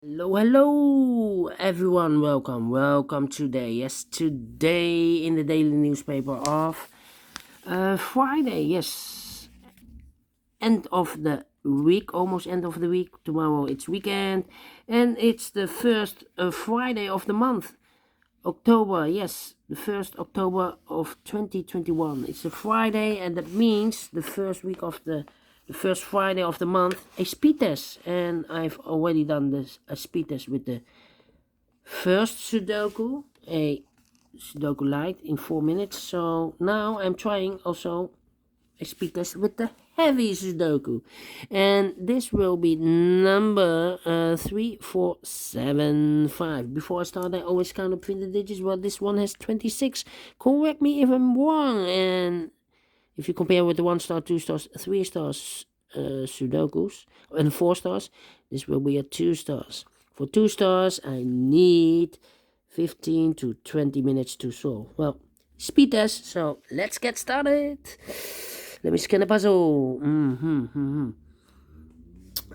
Hello, everyone. Welcome today. Yes, today in the daily newspaper of Friday. Yes, end of the week, almost end of the week. Tomorrow it's weekend, and it's the first Friday of the month, October. Yes, the first October of 2021. It's a Friday, and that means the first week of the first Friday of the month, a speed test. And I've already done this a speed test with the first Sudoku, a Sudoku Light in 4 minutes. So now I'm trying also a speed test with the Heavy Sudoku, and this will be number 3475. Before I start, I always count up the digits. Well, this one has 26. Correct me if I'm wrong. And if you compare with the 1 star, 2 stars, 3 stars Sudokus and 4 stars, this will be a 2 stars. For 2 stars, I need 15 to 20 minutes to solve. Well, speed test, so let's get started. Let me scan the puzzle.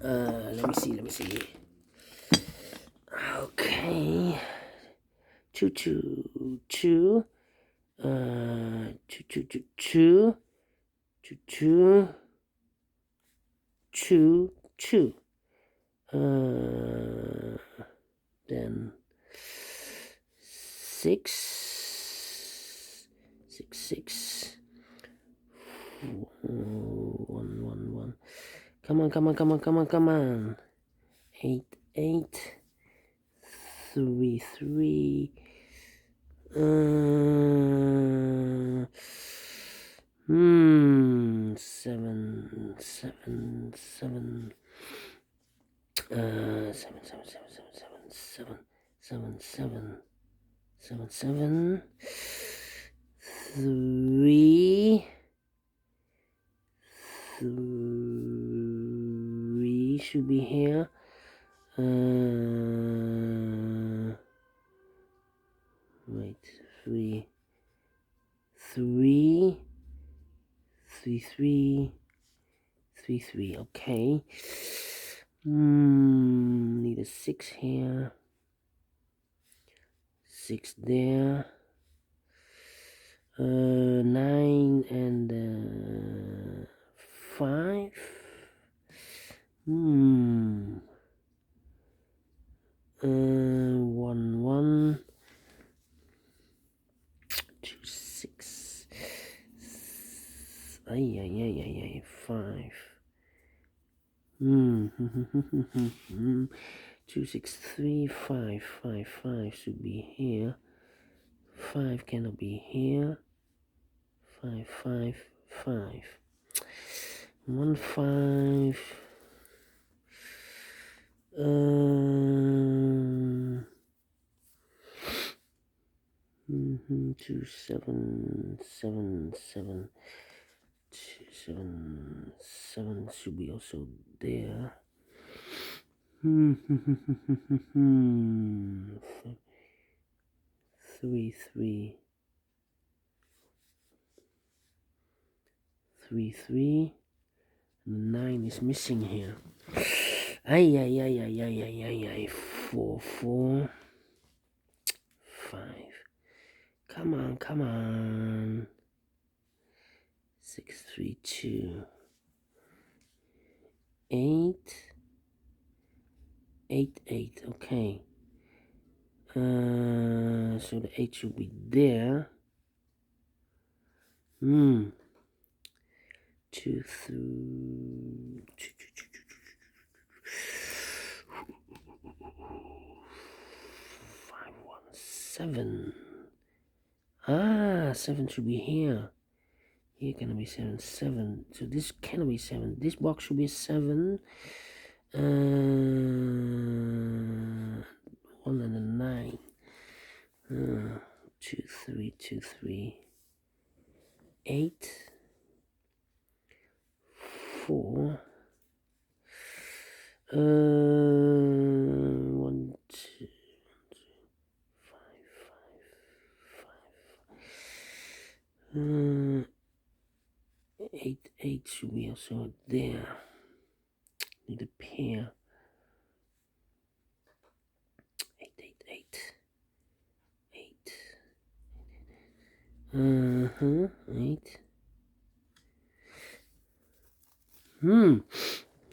Let me see. Okay. Two, two, two. Two. Then six, six. One. Come on. Eight. Three. Seven. Seven. Three should be here. Wait, three. Okay. Need a 6 here. 6 there. 9 and 5. 1. 2, 6. 5. 2, 6, 3, 5. 5 should be here. 5 cannot be here. 5. 1, 5. 2, 7. 2, 7 should be also there. 3. 9 is missing here. 4. 5. Come on. 6, 3, 2. 8. 8. Okay. So the 8 should be there. 2, 3. 5, 1, 7. 7 should be here. Here can be 7. So this cannot be 7. This box should be 7. 1 and a 9. 2, 3. 8. 4. 1, 2. 5. 8 should be also there. Need a pair. 8. 8.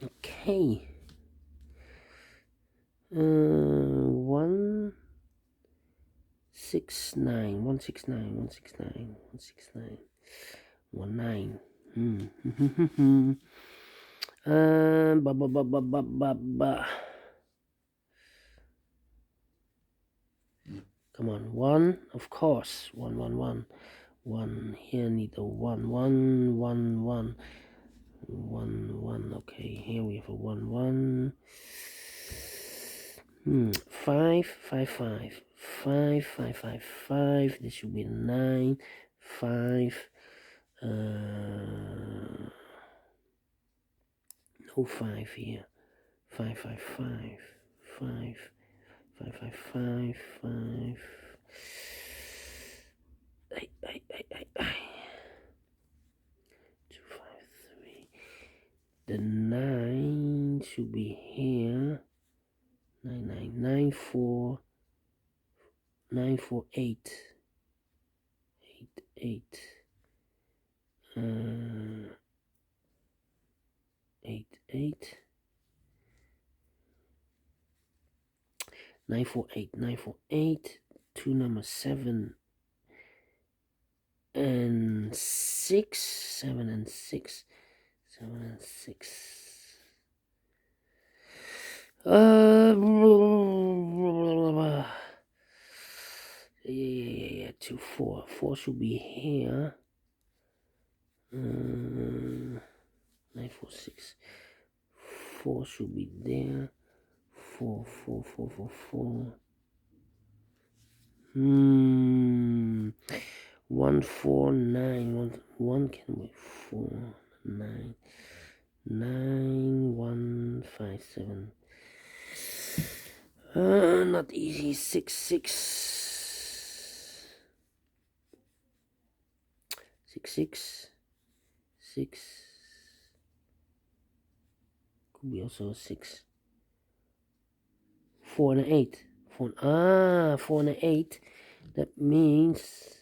Okay. 169, 169, 169, 169, 19. Ba ba ba ba ba ba ba. Come on, 1, of course. 1, 1, 1. 1 here, need a 1, 1, 1, 1. 1, 1. Okay, here we have a 1, 1. 5, 5, 5. 5, 5, 5, 5. This should be a 9. 5. No 5 here. 5, 5, 5. 5. 5, 5, 5. 5. 8, 8, 8, 8, 8. 2, 5, 3. The 9 should be here. 9, 9, 9, 4. 9, 4, 8. 8, 8. 8, 8. 9, 4, 8. 9, 4, 8. 2 number 7 and 6. 7 and 6. 7 and 6. Yeah. 2, 4. 4 should be here. 9, 4, 6. 4 should be there. 4, 4, 4, 4, 4. 1, 4, 9. 1 can be 4, 9. 9, 1, 5, 7. Not easy. 6, 6. 6, 6. 6. Could be also a 6. 4 and an 8. 4 and an 8. That means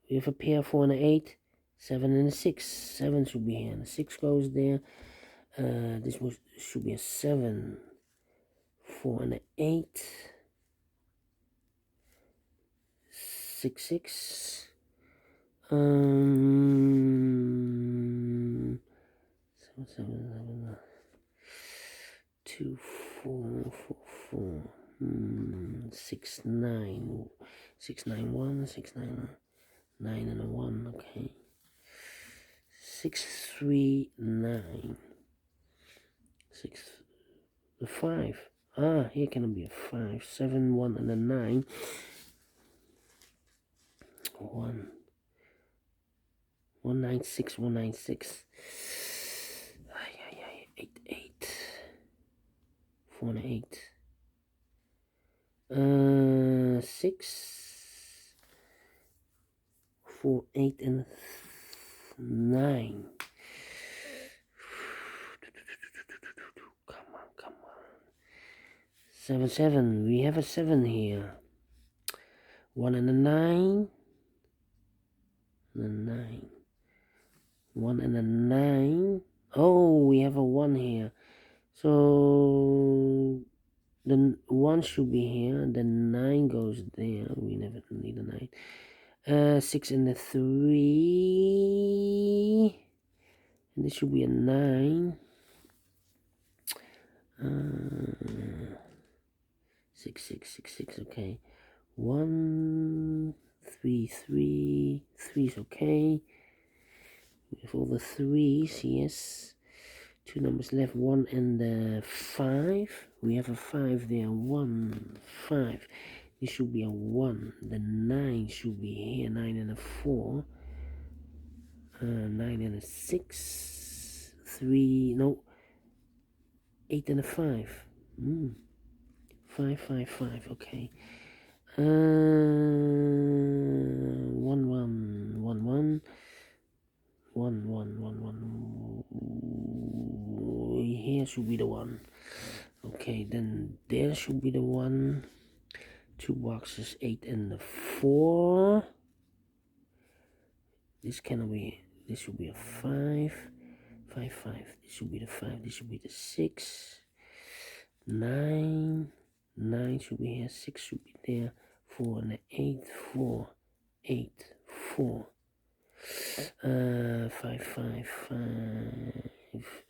we have a pair 4 and an 8. 7 and a 6. 7 should be here. And the 6 goes there. This should be a 7. 4 and an 8. 6, 6. 7, 7. 2, 4, 4, 4. 6, 9. 6, 9, 1. 6, 9, 9 and a 1. Okay. 6, 3, 9. 6, the 5. Here can be a 5. 7, 1 and a 9. 1. 196, 196. 8, 8. 4 and 8. 6. 4, 8 and 9. Come on. 7, 7. We have a 7 here. 1 and a 9. And a 9. 1 and a 9. Oh, we have a 1 here. So the 1 should be here. The 9 goes there. We never need a 9. 6 and a 3. And this should be a 9. 6, 6, 6, 6. Okay. 1, 3, 3. 3 is okay. We have all the 3s, yes. 2 numbers left, 1 and 5. We have a 5 there. 1, 5. This should be a 1. The 9 should be here. 9 and a 4. 9 and a 6. 3. No. 8 and a 5. 5, 5, 5. Okay. 1, 1, 1, 1. 1, 1, 1, 1. Here should be the 1. Okay, then there should be the 1, 2 boxes, 8 and the 4. This cannot be. This should be a 5, 5, 5. This should be the 5. This should be the 6, 9, 9 should be here. 6 should be there. 4 and the 8, 4, 8, 4. 5, 5, 5.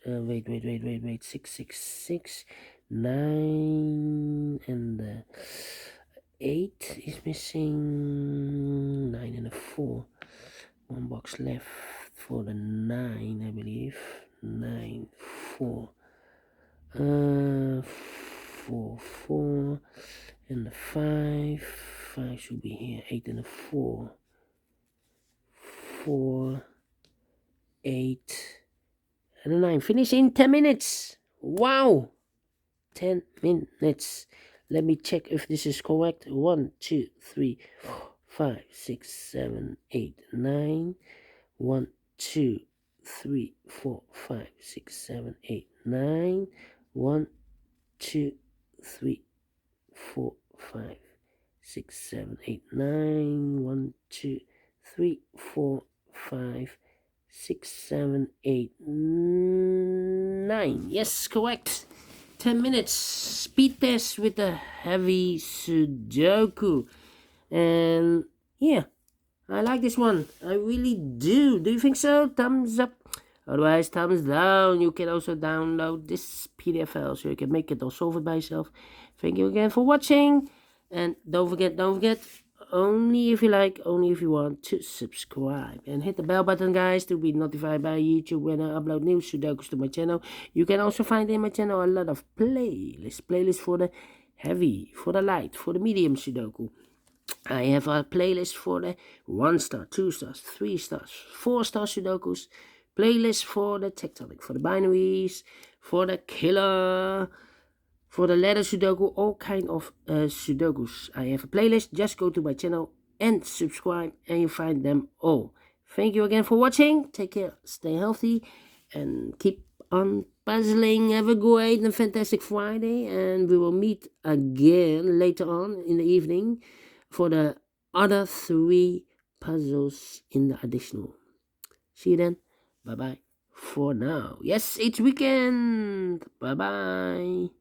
Wait. 6, 6, 6, 9 and the 8 is missing. 9 and a 4. 1 box left for the 9, I believe. 9, 4. 4, 4. And the 5. 5 should be here. 8 and a 4. 4, 8, and a 9. Finish in 10 minutes. Wow! 10 minutes. Let me check if this is correct. 1, 2, 3, 4, 5, 6, 7, 8, 9. 1, 2, 3, 4, 5, 6, 7, 8, 9. 1, 2, 3, 4, 5, 6, 7, 8, 9. 1, 2, 3, 4, 5, 6, 7, 8, 9. Yes, correct. 10 minutes speed test with the Heavy Sudoku. And yeah, I like this one. I really do. Do you think so? Thumbs up. Otherwise, thumbs down. You can also download this PDF file so you can make it or solve it by yourself. Thank you again for watching. And don't forget, only if you like, only if you want to subscribe. And hit the bell button, guys, to be notified by YouTube when I upload new Sudokus to my channel. You can also find in my channel a lot of playlists for the heavy, for the light, for the medium Sudoku. I have a playlist for the 1 star, 2 stars, 3 stars, 4 star Sudokus. Playlist for the tectonic, for the binaries, for the killer, for the ladder Sudoku, all kind of Sudokus. I have a playlist. Just go to my channel and subscribe and you find them all. Thank you again for watching. Take care, stay healthy, and keep on puzzling. Have a great and fantastic Friday, and we will meet again later on in the evening for the other 3 puzzles in the additional. See you then. Bye bye for now. Yes, it's weekend. Bye bye.